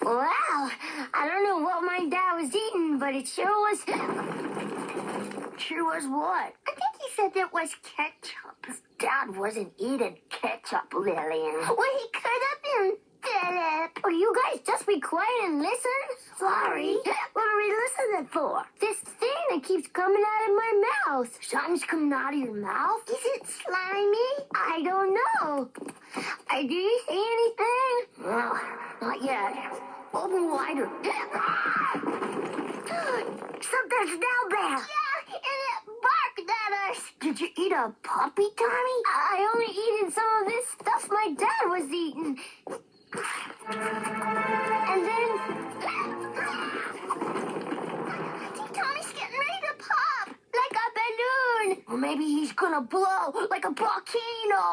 Well, I don't know what my dad was eating, but it sure was... Sure was what? I think he said it was ketchup. His dad wasn't eating ketchup, Lillian. Well, he could have been. Will you guys just be quiet and listen? Sorry. What are we listening for? This thing that keeps coming out of my mouth. Something's coming out of your mouth? Is it slimy? I don't know. Do you see anything? Well, not yet. Open wider. Something's down there. Yeah, and it barked at us. Did you eat a puppy, Tommy? I only eaten some of this stuff my dad was eating. And then... I think Tommy's getting ready to pop. Like a balloon. Or maybe he's gonna blow like a volcano.